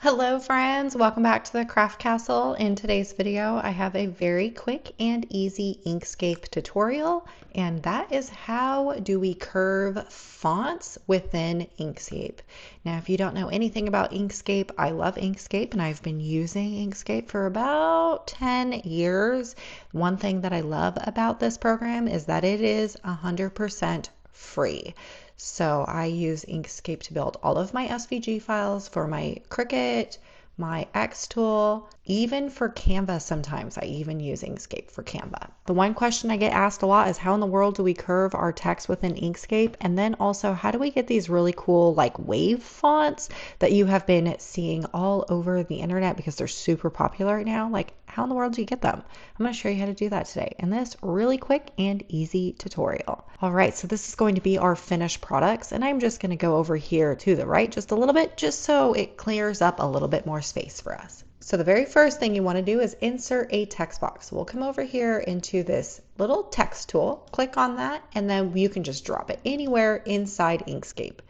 Hello friends, welcome back to the Craft Castle. In today's video, I have a very quick and easy Inkscape tutorial, and that is how do we curve fonts within Inkscape. Now, if you don't know anything about Inkscape, I love Inkscape and I've been using Inkscape for about 10 years. One thing that I love about this program is that it is 100% free. So I use Inkscape to build all of my SVG files for my Cricut, my xTool, even for Canva sometimes. I even use Inkscape for Canva. The one question I get asked a lot is how in the world do we curve our text within Inkscape? And then also how do we get these really cool like wave fonts that you have been seeing all over the internet because they're super popular right now? Like how in the world do you get them? I'm going to show you how to do that today in this really quick and easy tutorial. All right, so this is going to be our finished products, and I'm just going to go over here to the right just a little bit just so it clears up a little bit more space for us. So the very first thing you want to do is insert a text box. We'll come over here into this little text tool, click on that, and then you can just drop it anywhere inside Inkscape.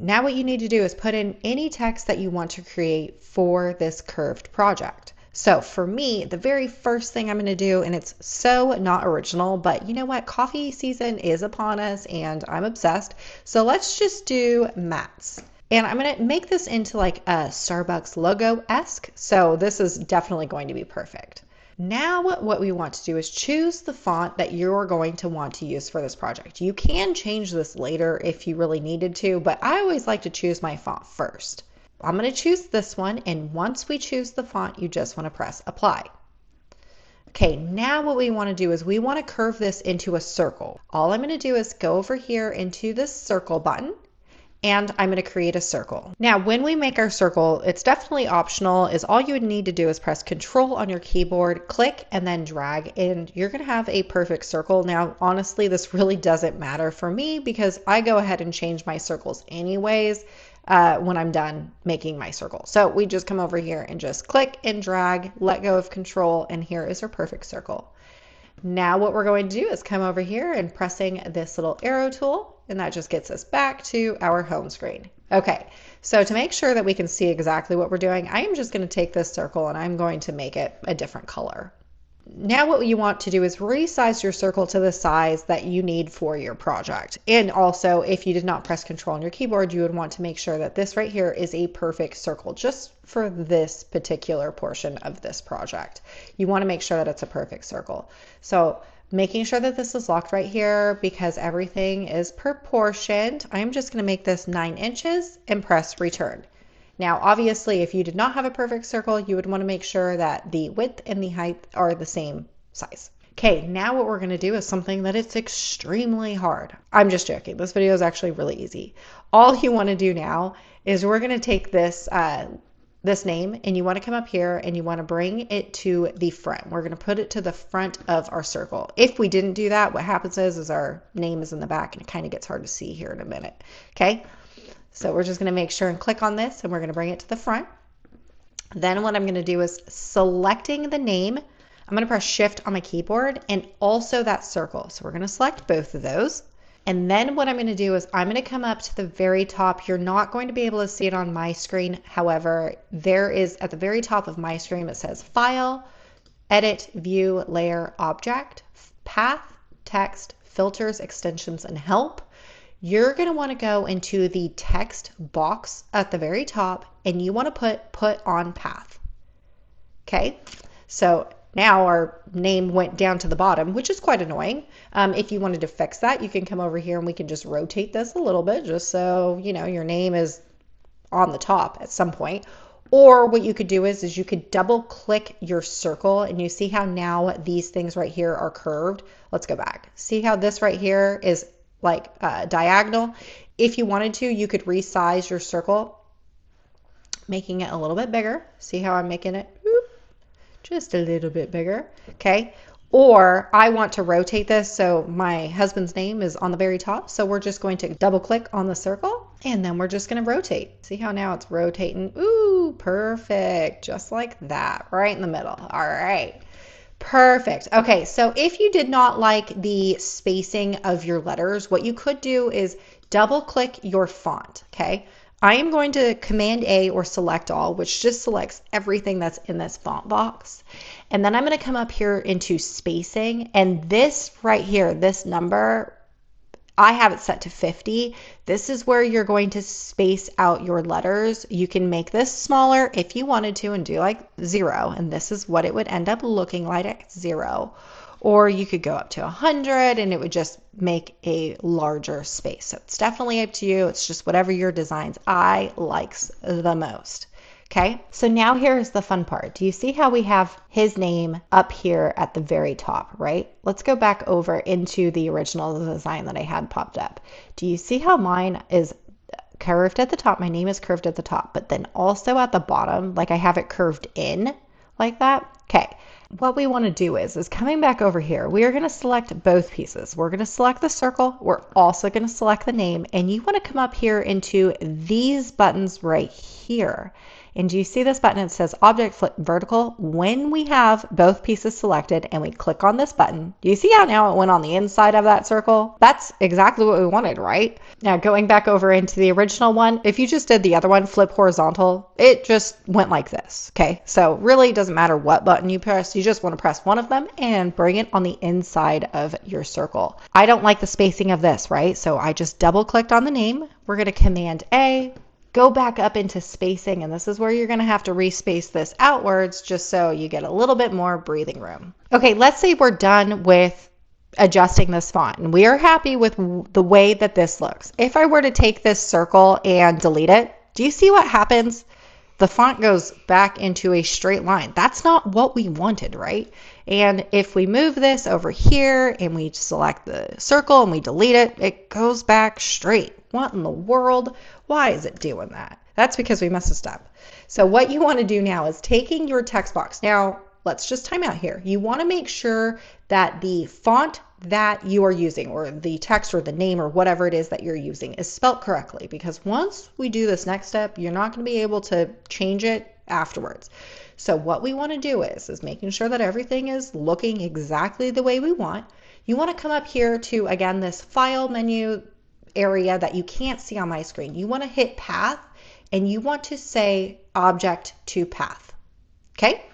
Now what you need to do is put in any text that you want to create for this curved project. So for me, the very first thing I'm going to do, and it's so not original, but you know what? Coffee season is upon us and I'm obsessed. So let's just do mats. And I'm going to make this into like a Starbucks logo-esque. So this is definitely going to be perfect. Now what we want to do is choose the font that you're going to want to use for this project. You can change this later if you really needed to, but I always like to choose my font first. I'm going to choose this one, and once we choose the font, you just want to press apply. Okay, now what we want to do is we want to curve this into a circle. All I'm going to do is go over here into this circle button, and I'm going to create a circle. Now, when we make our circle, it's definitely optional. Is all you would need to do is press Control on your keyboard, click, and then drag, and you're going to have a perfect circle. Now, honestly, this really doesn't matter for me because I go ahead and change my circles anyways when I'm done making my circle. So we just come over here and just click and drag, let go of Control, and here is our perfect circle. Now what we're going to do is come over here and pressing this little arrow tool, and that just gets us back to our home screen. Okay, so to make sure that we can see exactly what we're doing, I am just going to take this circle and I'm going to make it a different color. Now what you want to do is resize your circle to the size that you need for your project. And also, if you did not press Control on your keyboard, you would want to make sure that this right here is a perfect circle just for this particular portion of this project. You want to make sure that it's a perfect circle. So making sure that this is locked right here because everything is proportioned. I'm just going to make this 9 inches and press return. Now, obviously, if you did not have a perfect circle, you would want to make sure that the width and the height are the same size. Okay, now what we're going to do is something that it's extremely hard. I'm just joking. This video is actually really easy. All you want to do now is we're going to take this this name and you want to come up here and you want to bring it to the front. We're going to put it to the front of our circle. If we didn't do that, what happens is our name is in the back and it kind of gets hard to see here in a minute. Okay. So we're just going to make sure and click on this and we're going to bring it to the front. Then what I'm going to do is selecting the name. I'm going to press Shift on my keyboard and also that circle. So we're going to select both of those. And then what I'm going to do is I'm going to come up to the very top. You're not going to be able to see it on my screen. However, there is at the very top of my screen, it says File, Edit, View, Layer, Object, Path, Text, Filters, Extensions, and Help. You're going to want to go into the text box at the very top and you want to put on path. Okay, so now our name went down to the bottom, which is quite annoying. If you wanted to fix that, you can come over here and we can just rotate this a little bit just so you know your name is on the top at some point. Or what you could do is you could double click your circle and you see how now these things right here are curved. Let's go back. See how this right here is like diagonal. If you wanted to, you could resize your circle, making it a little bit bigger. See how I'm making it just a little bit bigger. Okay. Or I want to rotate this. So my husband's name is on the very top. So we're just going to double click on the circle and then we're just going to rotate. See how now it's rotating. Ooh, perfect. Just like that, right in the middle. All right. Perfect. Okay, so if you did not like the spacing of your letters, what you could do is double click your font, okay? I am going to Command A or select all, which just selects everything that's in this font box. And then I'm going to come up here into spacing, and this right here, this number, I have it set to 50. This is where you're going to space out your letters. You can make this smaller if you wanted to and do like 0, and this is what it would end up looking like at 0. Or you could go up to 100 and it would just make a larger space. So it's definitely up to you. It's just whatever your designs eye likes the most. Okay, so now here's the fun part. Do you see how we have his name up here at the very top, right? Let's go back over into the original design that I had popped up. Do you see how mine is curved at the top? My name is curved at the top, but then also at the bottom, like I have it curved in like that. Okay. What we want to do is coming back over here, we are going to select both pieces. We're going to select the circle. We're also going to select the name, and you want to come up here into these buttons right here. And do you see this button? It says object flip vertical. When we have both pieces selected and we click on this button, do you see how now it went on the inside of that circle? That's exactly what we wanted, right? Now going back over into the original one, if you just did the other one, flip horizontal, it just went like this. Okay, so really it doesn't matter what button you press, you just want to press one of them and bring it on the inside of your circle. I don't like the spacing of this, right? So I just double clicked on the name. We're going to Command A, go back up into spacing, and this is where you're going to have to respace this outwards just so you get a little bit more breathing room. Okay, let's say we're done with adjusting this font and we are happy with the way that this looks. If I were to take this circle and delete it, do you see what happens? The font goes back into a straight line. That's not what we wanted, right? And if we move this over here and we select the circle and we delete it, it goes back straight. What in the world? Why is it doing that? That's because we messed up. So what you want to do now is taking your text box. Now, let's just time out here. You want to make sure that the font that you are using, or the text or the name or whatever it is that you're using, is spelt correctly, because once we do this next step, you're not going to be able to change it afterwards. So what we want to do is making sure that everything is looking exactly the way we want. You want to come up here to, again, this file menu area that you can't see on my screen. You want to hit path and you want to say object to path. Okay?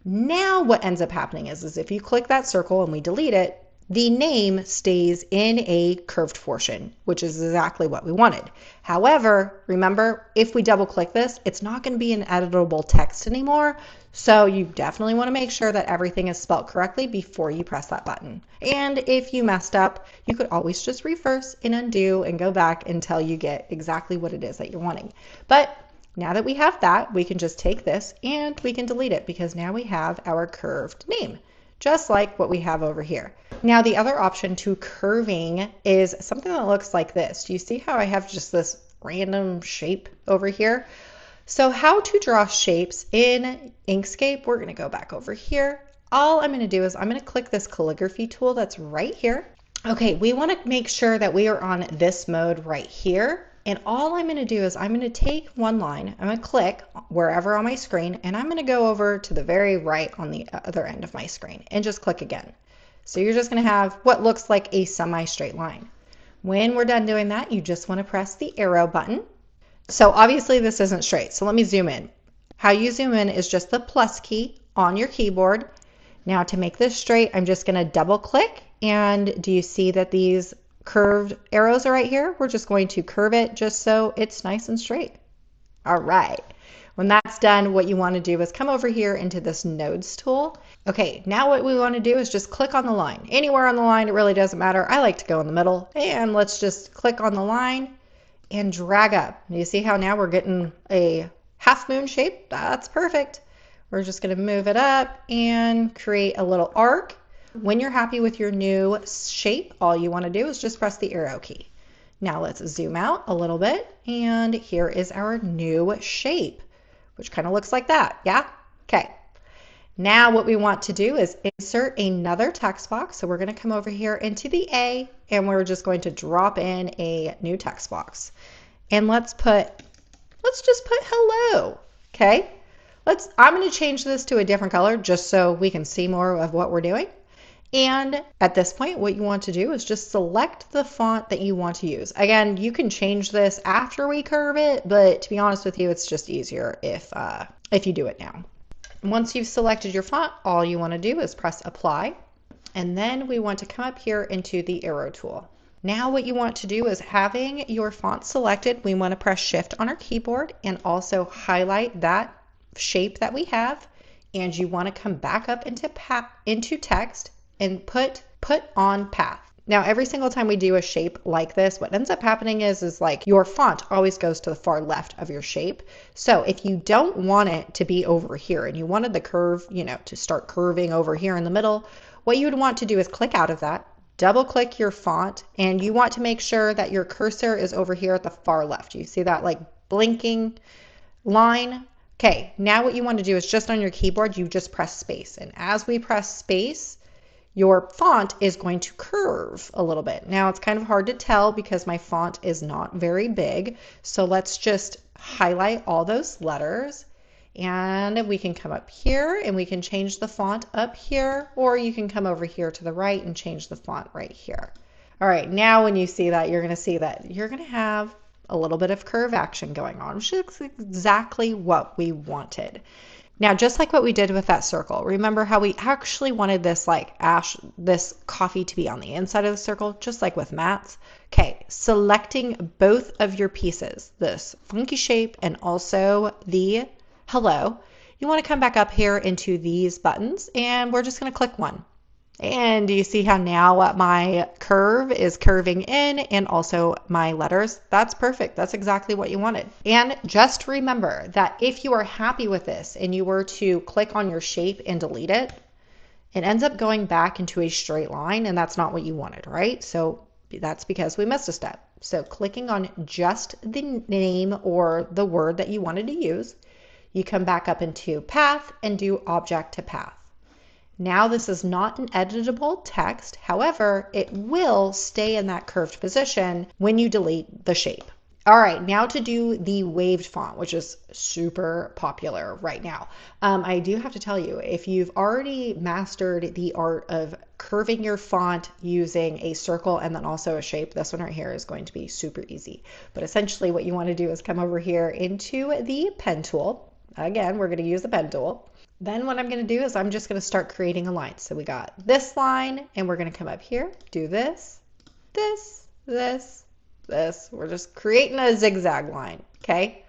Now what ends up happening is if you click that circle and we delete it, the name stays in a curved portion, which is exactly what we wanted. However, remember, if we double click this, it's not going to be an editable text anymore. So you definitely want to make sure that everything is spelled correctly before you press that button. And if you messed up, you could always just reverse and undo and go back until you get exactly what it is that you're wanting. But now that we have that, we can just take this and we can delete it, because now we have our curved name, just like what we have over here. Now the other option to curving is something that looks like this. Do you see how I have just this random shape over here? So how to draw shapes in Inkscape, we're going to go back over here. All I'm going to do is I'm going to click this calligraphy tool that's right here. Okay, we want to make sure that we are on this mode right here. And all I'm going to do is I'm going to take one line, I'm going to click wherever on my screen, and I'm going to go over to the very right on the other end of my screen and just click again. So you're just going to have what looks like a semi-straight line. When we're done doing that, you just want to press the arrow button. So obviously this isn't straight, so let me zoom in. How you zoom in is just the plus key on your keyboard. Now to make this straight, I'm just going to double click, and do you see that these curved arrows are right here? We're just going to curve it just so it's nice and straight. All right. When that's done, what you want to do is come over here into this nodes tool. Okay, now what we want to do is just click on the line. Anywhere on the line, it really doesn't matter. I like to go in the middle, and let's just click on the line and drag up. You see how now we're getting a half moon shape? That's perfect. We're just going to move it up and create a little arc. When you're happy with your new shape, all you want to do is just press the arrow key. Now let's zoom out a little bit, and here is our new shape, which kind of looks like that. Yeah? Okay. Now what we want to do is insert another text box. So we're going to come over here into the A, and we're just going to drop in a new text box. And let's just put hello. Okay. I'm going to change this to a different color just so we can see more of what we're doing. And at this point, what you want to do is just select the font that you want to use. Again, you can change this after we curve it, but to be honest with you, it's just easier if you do it now. Once you've selected your font, all you want to do is press apply. And then we want to come up here into the arrow tool. Now what you want to do is, having your font selected, we want to press shift on our keyboard and also highlight that shape that we have. And you want to come back up into text and put on path. Now, every single time we do a shape like this, what ends up happening is like your font always goes to the far left of your shape. So if you don't want it to be over here and you wanted the curve, to start curving over here in the middle, what you would want to do is click out of that, double click your font, and you want to make sure that your cursor is over here at the far left. You see that like blinking line? Okay, now what you want to do is just on your keyboard, you just press space. And as we press space, your font is going to curve a little bit. Now it's kind of hard to tell because my font is not very big. So let's just highlight all those letters, and we can come up here and we can change the font up here, or you can come over here to the right and change the font right here. All right, now when you see that, you're going to see that you're going to have a little bit of curve action going on, which is exactly what we wanted. Now, just like what we did with that circle, remember how we actually wanted this this coffee to be on the inside of the circle, just like with Matt's? Okay, selecting both of your pieces, this funky shape and also the hello, you want to come back up here into these buttons, and we're just going to click one. And do you see how now my curve is curving in and also my letters? That's perfect. That's exactly what you wanted. And just remember that if you are happy with this and you were to click on your shape and delete it, it ends up going back into a straight line, and that's not what you wanted, right? So that's because we missed a step. So clicking on just the name or the word that you wanted to use, you come back up into path and do object to path. Now this is not an editable text, however, it will stay in that curved position when you delete the shape. All right, now to do the waved font, which is super popular right now. I do have to tell you, if you've already mastered the art of curving your font using a circle and then also a shape, this one right here is going to be super easy. But essentially what you want to do is come over here into the pen tool. Again, we're going to use the pen tool. Then what I'm going to do is I'm just going to start creating a line. So we got this line, and we're going to come up here, do this, this, this, this. We're just creating a zigzag line, okay?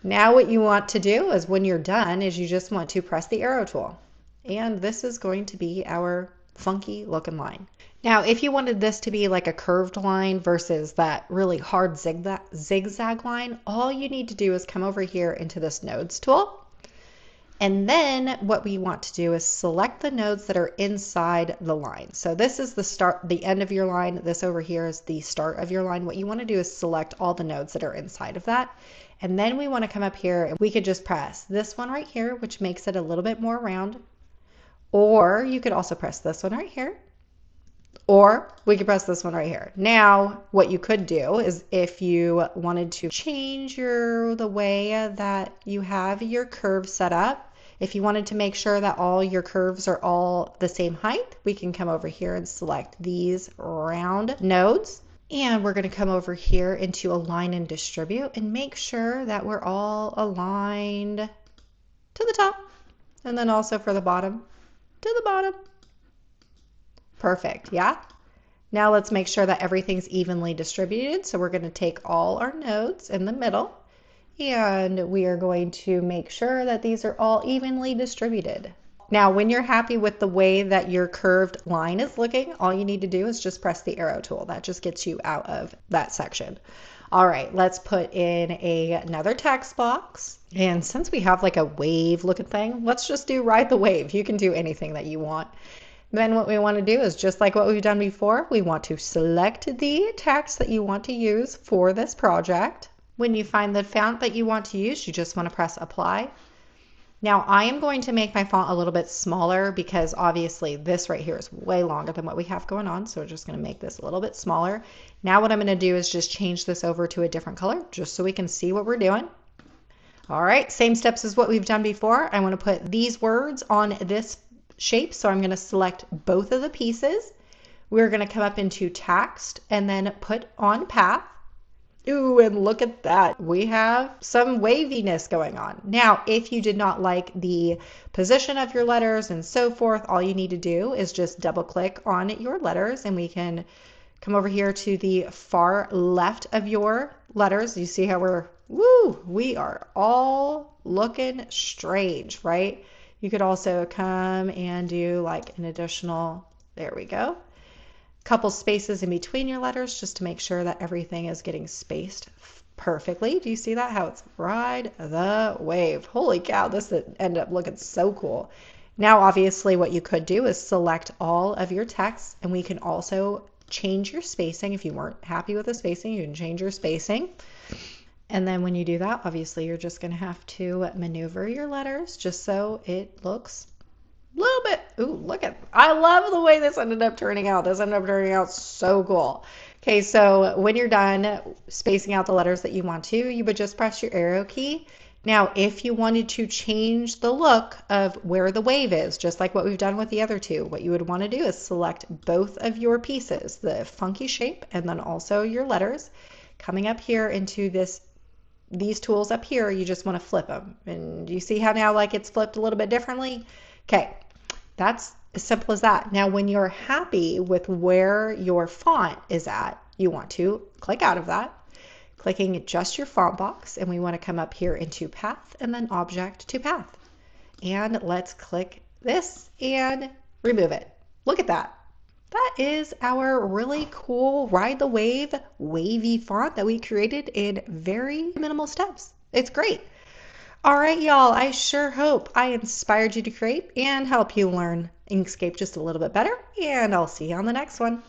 Now what you want to do is when you're done is you just want to press the arrow tool. And this is going to be our funky looking line. Now, if you wanted this to be like a curved line versus that really hard zigzag line, all you need to do is come over here into this nodes tool. And then what we want to do is select the nodes that are inside the line. So this is the end of your line. This over here is the start of your line. What you want to do is select all the nodes that are inside of that. And then we want to come up here and we could just press this one right here, which makes it a little bit more round. Or you could also press this one right here. Or we could press this one right here. Now, what you could do is if you wanted to change the way that you have your curve set up, if you wanted to make sure that all your curves are all the same height, we can come over here and select these round nodes. And we're going to come over here into align and distribute and make sure that we're all aligned to the top. And then also for the bottom, to the bottom. Perfect, yeah? Now let's make sure that everything's evenly distributed. So we're going to take all our nodes in the middle, and we are going to make sure that these are all evenly distributed. Now, when you're happy with the way that your curved line is looking, all you need to do is just press the arrow tool. That just gets you out of that section. All right, let's put in another text box. And since we have like a wave looking thing, let's just do ride the wave. You can do anything that you want. Then what we want to do is just like what we've done before, we want to select the text that you want to use for this project. When you find the font that you want to use, you just want to press apply. Now I am going to make my font a little bit smaller because obviously this right here is way longer than what we have going on. So we're just going to make this a little bit smaller. Now what I'm going to do is just change this over to a different color just so we can see what we're doing. All right, same steps as what we've done before. I want to put these words on this shape. So I'm going to select both of the pieces. We're going to come up into text and then put on path. Ooh, and look at that. We have some waviness going on. Now, if you did not like the position of your letters and so forth, all you need to do is just double click on your letters and we can come over here to the far left of your letters. You see how we are all looking strange, right? You could also come and do like an additional, there we go, couple spaces in between your letters just to make sure that everything is getting spaced perfectly. Do you see that? How it's ride the wave. Holy cow, this ended up looking so cool. Now, obviously, what you could do is select all of your text, and we can also change your spacing. If you weren't happy with the spacing, you can change your spacing. And then when you do that, obviously, you're just going to have to maneuver your letters just so it looks little bit, ooh, look at, I love the way this ended up turning out. This ended up turning out so cool. Okay, so when you're done spacing out the letters that you want to, you would just press your arrow key. Now, if you wanted to change the look of where the wave is, just like what we've done with the other two, what you would want to do is select both of your pieces, the funky shape and then also your letters. Coming up here into these tools up here, you just want to flip them. And you see how now like it's flipped a little bit differently? Okay, that's as simple as that. Now, when you're happy with where your font is at, you want to click out of that, clicking just your font box, and we want to come up here into path and then object to path. And let's click this and remove it. Look at that. That is our really cool Ride the Wave wavy font that we created in very minimal steps. It's great. All right, y'all, I sure hope I inspired you to create and help you learn Inkscape just a little bit better, and I'll see you on the next one.